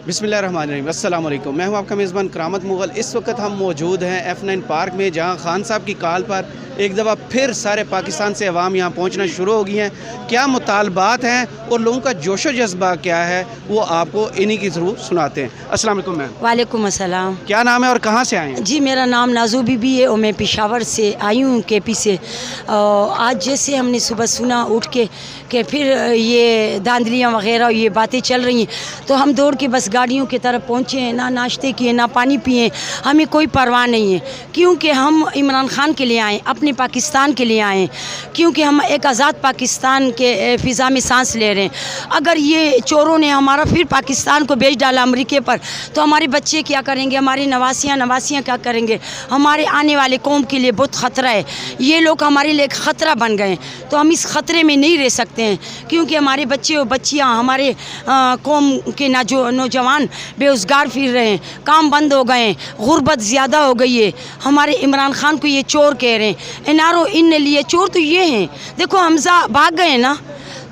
बिस्मिल्लाहिर्रहमानिर्रहीम। अस्सलाम वालेकुम। मैं हूं आपका मेज़बान करामत मुग़ल। इस वक्त हम मौजूद हैं F9 पार्क में, जहां खान साहब की कॉल पर एक दफ़ा फिर सारे पाकिस्तान से अवाम यहां पहुंचना शुरू हो गई हैं। क्या मुतालबात हैं और लोगों का जोशो जज्बा क्या है, वो आपको इन्हीं के थ्रू सुनाते हैं। अस्सलाम वालेकुम मैम। वालेकुम अस्सलाम। क्या नाम है और कहाँ से आए हैं? जी, मेरा नाम नाजू बीबी है और मैं पेशावर से आई हूँ, KP से। आज जैसे हमने सुबह सुना उठ के कि फिर ये धांधलियाँ वगैरह ये बातें चल रही हैं, तो हम दौड़ के बस गाड़ियों की तरफ पहुँचे हैं। ना नाश्ते किए ना पानी पिए, हमें कोई परवाह नहीं है, क्योंकि हम इमरान खान के लिए आए, अपने पाकिस्तान के लिए आए, क्योंकि हम एक आज़ाद पाकिस्तान के फ़िज़ा में सांस ले रहे हैं। अगर ये चोरों ने हमारा फिर पाकिस्तान को बेच डाला अमेरिका पर, तो हमारे बच्चे क्या करेंगे, हमारी नवासियाँ क्या करेंगे? हमारे आने वाले कौम के लिए बहुत ख़तरा है। ये लोग हमारे लिए एक ख़तरा बन गए, तो हम इस ख़तरे में नहीं रह सकते हैं, क्योंकि हमारे बच्चे और बच्चियाँ, हमारे कौम के नौजवान बेरोज़गार फिर रहे हैं, काम बंद हो गए हैं, गुर्बत ज़्यादा हो गई है। हमारे इमरान खान को ये चोर कह रहे हैं, एनआरओ इन लिए चोर तो ये हैं। देखो हमजा भाग गए ना,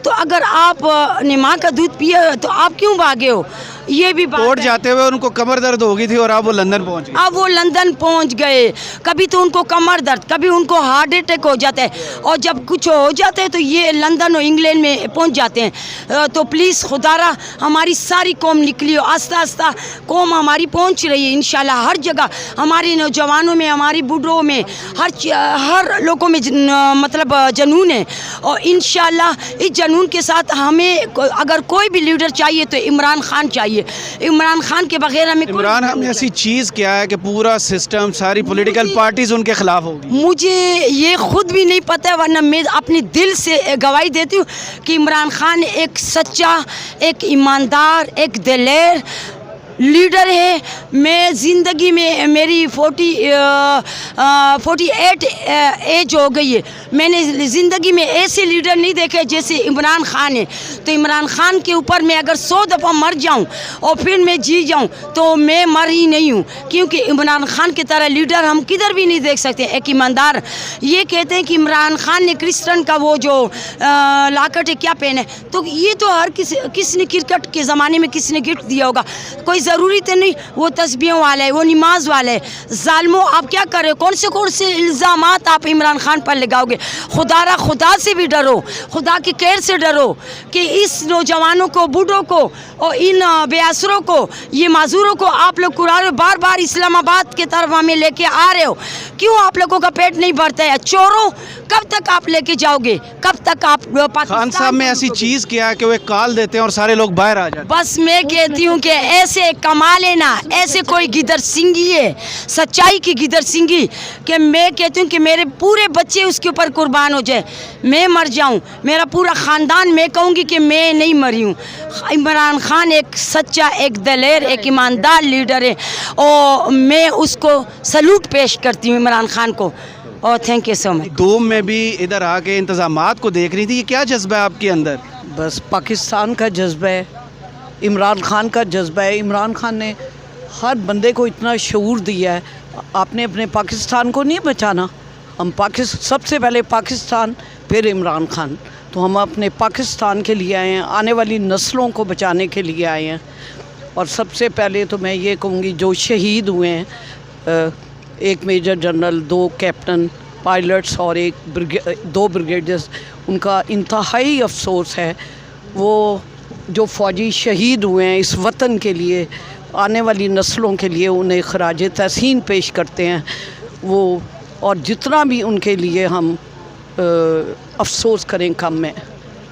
तो अगर आप ने माँ का दूध पिया तो आप क्यों भागे हो? ये भी कोर्ट जाते हुए उनको कमर दर्द हो गई थी और अब वो लंदन पहुंच गए। अब वो लंदन पहुंच गए। कभी तो उनको कमर दर्द, कभी उनको हार्ट अटैक हो जाता है, और जब कुछ हो जाता है तो ये लंदन और इंग्लैंड में पहुंच जाते हैं। तो प्लीज़ खुदारा हमारी सारी कौम निकली हो, आस्ता आस्ता कौम हमारी पहुंच रही है इंशाल्लाह। हर जगह हमारे नौजवानों में, हमारी बूढ़ों में, हर लोगों में मतलब जनून है, और इंशाल्लाह इस जनून के साथ हमें अगर कोई भी लीडर चाहिए तो इमरान खान चाहिए। इमरान खान के बगैर हमें इमरान खान ऐसी चीज़ क्या है कि पूरा सिस्टम, सारी पॉलिटिकल पार्टीज उनके खिलाफ होगी? मुझे ये खुद भी नहीं पता है, वरना मैं अपने दिल से गवाही देती हूँ कि इमरान खान एक सच्चा, एक ईमानदार, एक दिलेर लीडर है। मैं ज़िंदगी में मेरी 48 एज हो गई है, मैंने ज़िंदगी में ऐसे लीडर नहीं देखे जैसे इमरान खान है। तो इमरान खान के ऊपर मैं अगर 100 दफ़ा मर जाऊं और फिर मैं जी जाऊं तो मैं मर ही नहीं हूं, क्योंकि इमरान खान की तरह लीडर हम किधर भी नहीं देख सकते। एक ईमानदार, ये कहते हैं कि इमरान खान ने क्रिश्चियन का वो जो लाकट है क्या पहने, तो ये तो हर किसने क्रिकेट के ज़माने में किसने गिफ्ट दिया होगा, कोई ज़रूरी तो नहीं वो तस्बीहों वाला है, वो नमाज वाला है। ज़ालिमों, आप क्या कर रहे हो? कौन से इल्ज़ामात आप इमरान खान पर लगाओगे? खुदारा खुदा से भी डरो, खुदा की कैर से डरो कि इस नौजवानों को, बूढ़ों को और इन बेअसरों को, ये माजूरों को आप लोग बार बार इस्लामाबाद की तरफ हमें लेके आ रहे हो। क्यों आप लोगों का पेट नहीं भरता है? चोरों, कब तक आप लेके जाओगे? कब तक आप खान साहब में ऐसी चीज़ क्या है कि वो एक कॉल देते हैं और सारे लोग बाहर आ जाते हैं? बस मैं कहती हूँ कि ऐसे कमाल है ना, ऐसे कोई गिदर सिंगी है, सच्चाई की गिदर सिंगी, कि मैं कहती हूँ कि मेरे पूरे बच्चे उसके ऊपर कुर्बान हो जाए, मैं मर जाऊँ, मेरा पूरा ख़ानदान, मैं कहूँगी कि मैं नहीं मरी हूँ। इमरान खान एक सच्चा, एक दलेर, एक ईमानदार लीडर है, और मैं उसको सलूट पेश करती हूँ इमरान खान को। और थैंक यू सो मच। धूम में भी इधर आके इंतज़ामात को देख रही थी, ये क्या जज्बा है आपके अंदर? बस पाकिस्तान का जज्बा है, इमरान खान का जज्बा है। इमरान खान ने हर बंदे को इतना शऊर दिया है। आपने अपने पाकिस्तान को नहीं बचाना, हम सबसे पहले पाकिस्तान, फिर इमरान खान। तो हम अपने पाकिस्तान के लिए आए हैं, आने वाली नस्लों को बचाने के लिए आए हैं। और सबसे पहले तो मैं ये कहूँगी, जो शहीद हुए हैं, एक मेजर जनरल, 2 कैप्टन, पायलट्स और 2 ब्रिगेडियर्स, उनका इंतहाई अफसोस है। वो जो फ़ौजी शहीद हुए हैं इस वतन के लिए, आने वाली नस्लों के लिए, उन्हें खराज तहसीन पेश करते हैं वो। और जितना भी उनके लिए हम अफसोस करें कम है।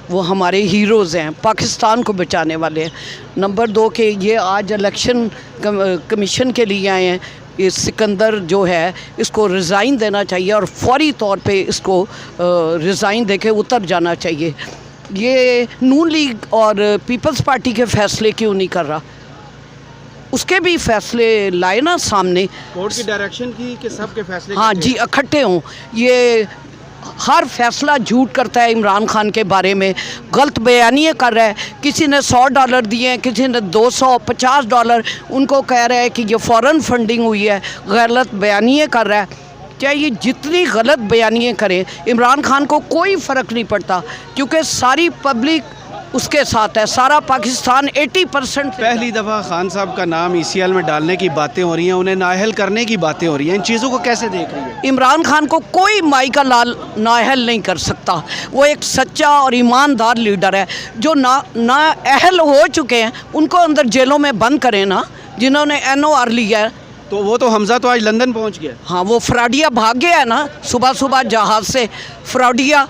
वो हमारे हीरोज़ हैं, पाकिस्तान को बचाने वाले हैं। नंबर 2 के ये आज इलेक्शन कमीशन के लिए आए हैं। ये सिकंदर जो है, इसको रिज़ाइन देना चाहिए और फौरी तौर पे इसको रिज़ाइन देके उतर जाना चाहिए। ये नून लीग और पीपल्स पार्टी के फ़ैसले क्यों नहीं कर रहा? उसके भी फ़ैसले लाए ना सामने। कोर्ट की डायरेक्शन की कि सब के फैसले? हाँ जी, इकट्ठे हों। ये हर फैसला झूठ करता है इमरान खान के बारे में, गलत बयानियाँ कर रहा है। किसी ने $100 दिए हैं, किसी ने $250, उनको कह रहा है कि ये फ़ॉरेन फंडिंग हुई है, गलत बयानियाँ कर रहा है। क्या ये जितनी गलत बयानियाँ करें, इमरान खान को कोई फ़र्क नहीं पड़ता, क्योंकि सारी पब्लिक اس کے ساتھ ہے. سارا پاکستان 80% پہلی دفعہ خان صاحب کا نام ECL میں ڈالنے کی باتیں ہو رہی ہیں, انہیں نااہل کرنے کی باتیں ہو رہی ہیں, ان چیزوں کو کیسے دیکھ رہی ہے؟ عمران خان کو کوئی مائی کا لال نااہل نہیں کر سکتا. وہ ایک سچا اور ایماندار لیڈر ہے. جو نااہل ہو چکے ہیں ان کو اندر جیلوں میں بند کریں نا, جنہوں نے NOR لیا ہے. تو وہ تو حمزہ تو آج لندن پہنچ گیا. ہاں, وہ فراڈیا بھاگ گیا ہے نا صبح صبح جہاز سے. فراڈیا,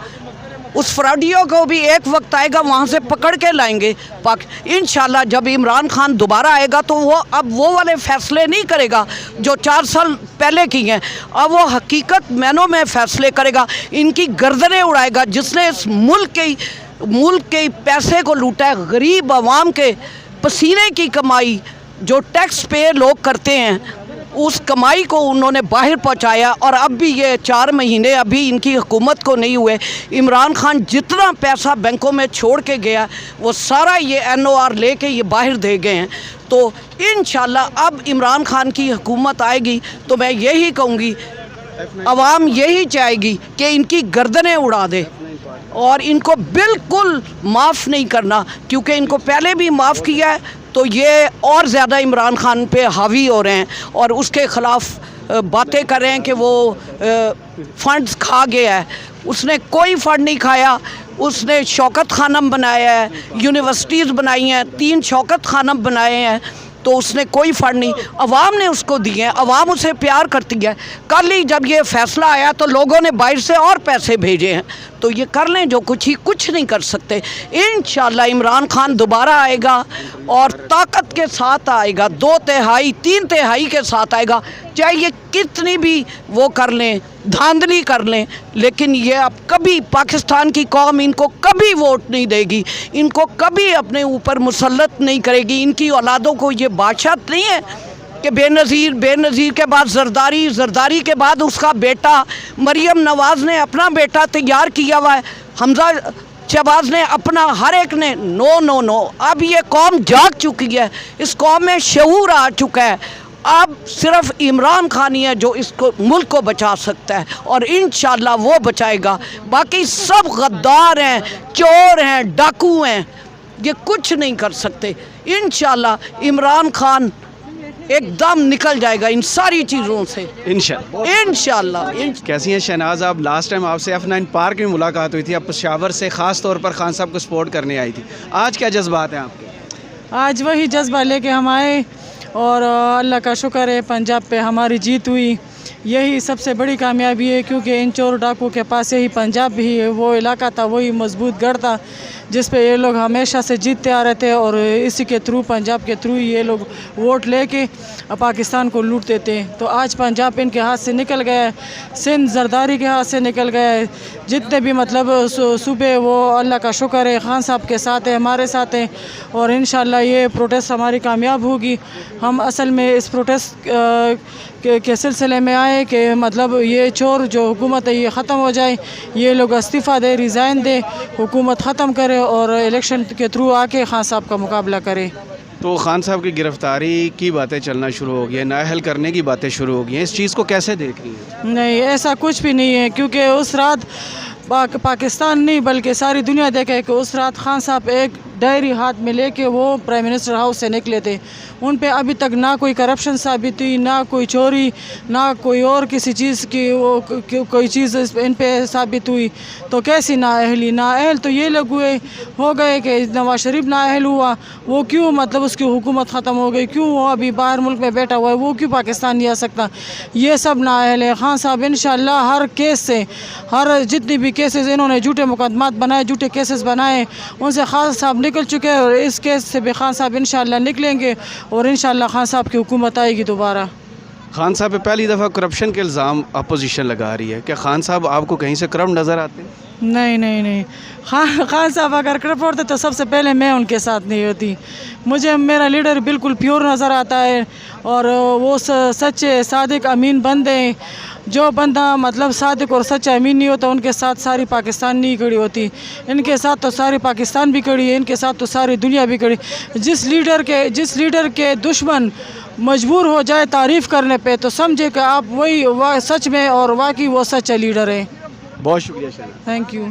اس فراڈیوں کو بھی ایک وقت آئے گا وہاں سے پکڑ کے لائیں گے. انشاءاللہ جب عمران خان دوبارہ آئے گا تو وہ اب وہ والے فیصلے نہیں کرے گا جو 4 سال پہلے کی ہیں. اب وہ حقیقت معنوں میں فیصلے کرے گا. ان کی گردنیں اڑائے گا. جس نے اس ملک کے پیسے کو لوٹا ہے, غریب عوام کے پسینے کی کمائی جو ٹیکس پے لوگ کرتے ہیں, اس کمائی کو انہوں نے باہر پہنچایا. اور اب بھی یہ 4 مہینے ابھی ان کی حکومت کو نہیں ہوئے. عمران خان جتنا پیسہ بینکوں میں چھوڑ کے گیا وہ سارا یہ NOR لے کے یہ باہر دے گئے ہیں. تو انشاءاللہ اب عمران خان کی حکومت آئے گی تو میں یہی کہوں گی, عوام یہی چاہے گی کہ ان کی گردنیں اڑا دے اور ان کو بالکل معاف نہیں کرنا, کیونکہ ان کو پہلے بھی معاف کیا ہے. تو یہ اور زیادہ عمران خان پہ حاوی ہو رہے ہیں اور اس کے خلاف باتیں کر رہے ہیں کہ وہ فنڈز کھا گیا ہے. اس نے کوئی فنڈ نہیں کھایا. اس نے شوکت خانم بنایا ہے, یونیورسٹیز بنائی ہیں, 3 شوکت خانم بنائے ہیں. تو اس نے کوئی فنڈ نہیں, عوام نے اس کو دیے ہیں. عوام اسے پیار کرتی ہے. کل ہی جب یہ فیصلہ آیا تو لوگوں نے باہر سے اور پیسے بھیجے ہیں. تو یہ کر لیں جو کچھ نہیں کر سکتے. انشاءاللہ عمران خان دوبارہ آئے گا اور طاقت کے ساتھ آئے گا, 2 تہائی 3 تہائی کے ساتھ آئے گا. چاہے یہ کتنی بھی وہ کر لیں, دھاندلی کر لیں, لیکن یہ اب کبھی پاکستان کی قوم ان کو کبھی ووٹ نہیں دے گی, ان کو کبھی اپنے اوپر مسلط نہیں کرے گی. ان کی اولادوں کو یہ بادشاہت نہیں ہے کہ بے نظیر کے بعد زرداری کے بعد اس کا بیٹا. مریم نواز نے اپنا بیٹا تیار کیا ہوا ہے, حمزہ شہباز نے اپنا, ہر ایک نے. نو. اب یہ قوم جاگ چکی ہے, اس قوم میں شعور آ چکا ہے. اب صرف عمران خان ہی ہے جو اس کو ملک کو بچا سکتا ہے اور انشاءاللہ وہ بچائے گا. باقی سب غدار ہیں, چور ہیں, ڈاکو ہیں, یہ کچھ نہیں کر سکتے. انشاءاللہ عمران خان ایک دم نکل جائے گا ان ساری چیزوں سے انشاءاللہ. کیسی ہیں شہناز آپ؟ لاسٹ ٹائم آپ سے F9 پارک میں ملاقات ہوئی تھی, آپ پشاور سے خاص طور پر خان صاحب کو سپورٹ کرنے آئی تھی. آج کیا جذبات ہیں آپ کے؟ آج وہی جذبہ لے کے ہم آئے اور اللہ کا شکر ہے پنجاب پہ ہماری جیت ہوئی. یہی سب سے بڑی کامیابی ہے, کیونکہ ان چور ڈاکو کے پاس یہی پنجاب بھی وہ علاقہ تھا, وہی مضبوط گڑھ تھا جس پہ یہ لوگ ہمیشہ سے جیتتے آ رہے تھے. اور اسی کے تھرو, پنجاب کے تھرو یہ لوگ ووٹ لے کے پاکستان کو لوٹتے تھے. تو آج پنجاب ان کے ہاتھ سے نکل گیا ہے, سندھ زرداری کے ہاتھ سے نکل گیا ہے. جتنے بھی مطلب صوبے, وہ اللہ کا شکر ہے خان صاحب کے ساتھ ہے, ہمارے ساتھ ہیں. اور انشاءاللہ یہ پروٹیسٹ ہماری کامیاب ہوگی. ہم اصل میں اس پروٹیسٹ کے سلسلے میں آئے کہ مطلب یہ چور جو حکومت ہے یہ ختم ہو جائے, یہ لوگ استعفیٰ دے, ریزائن دے, حکومت ختم کرے اور الیکشن کے تھرو آ کے خان صاحب کا مقابلہ کرے. تو خان صاحب کی گرفتاری کی باتیں چلنا شروع ہو گئی ہیں, نااہل کرنے کی باتیں شروع ہو گئی ہیں, اس چیز کو کیسے دیکھ رہی ہیں؟ نہیں, ایسا کچھ بھی نہیں ہے, کیونکہ اس رات پاکستان نہیں بلکہ ساری دنیا دیکھے کہ اس رات خان صاحب ایک ڈائری ہاتھ میں لے کے وہ پرائم منسٹر ہاؤس سے نکلے تھے. ان پہ ابھی تک نہ کوئی کرپشن ثابت ہوئی, نہ کوئی چوری, نہ کوئی اور کسی چیز کی کوئی چیز ان پہ ثابت ہوئی. تو کیسی نااہلی؟ نااہل تو یہ لوگ ہو گئے کہ نواز شریف نااہل ہوا, وہ کیوں مطلب اس کی حکومت ختم ہو گئی, کیوں وہ ابھی باہر ملک میں بیٹھا ہوا ہے, وہ کیوں پاکستان نہیں آ سکتا. یہ سب نااہل ہے. خان صاحب انشاءاللہ ہر کیس سے, ہر جتنی بھی کیسز انہوں نے جھوٹے مقدمات بنائے, جھوٹے کیسز بنائے, ان سے خان صاحب نکل چکے ہیں. اور اس کیس سے بھی خان صاحب انشاءاللہ نکلیں گے اور انشاءاللہ خان صاحب کی حکومت آئے گی دوبارہ. خان صاحب پہ پہلی دفعہ کرپشن کے الزام اپوزیشن لگا رہی ہے. کیا خان صاحب آپ کو کہیں سے کرپٹ نظر آتے ہیں؟ نہیں. خان صاحب اگر کرپٹ ہوتے تو سب سے پہلے میں ان کے ساتھ نہیں ہوتی. مجھے میرا لیڈر بالکل پیور نظر آتا ہے اور وہ سچے صادق امین بندے ہیں. جو بندہ مطلب صادق اور سچا امین نہیں ہوتا ان کے ساتھ ساری پاکستان نہیں کھڑی ہوتی. ان کے ساتھ تو ساری پاکستان بھی کھڑی ہے, ان کے ساتھ تو ساری دنیا بھی کھڑی. جس لیڈر کے دشمن مجبور ہو جائے تعریف کرنے پہ تو سمجھے کہ آپ وہی سچ میں اور واقعی وہ سچا لیڈر ہے. بہت شکریہ. Thank you.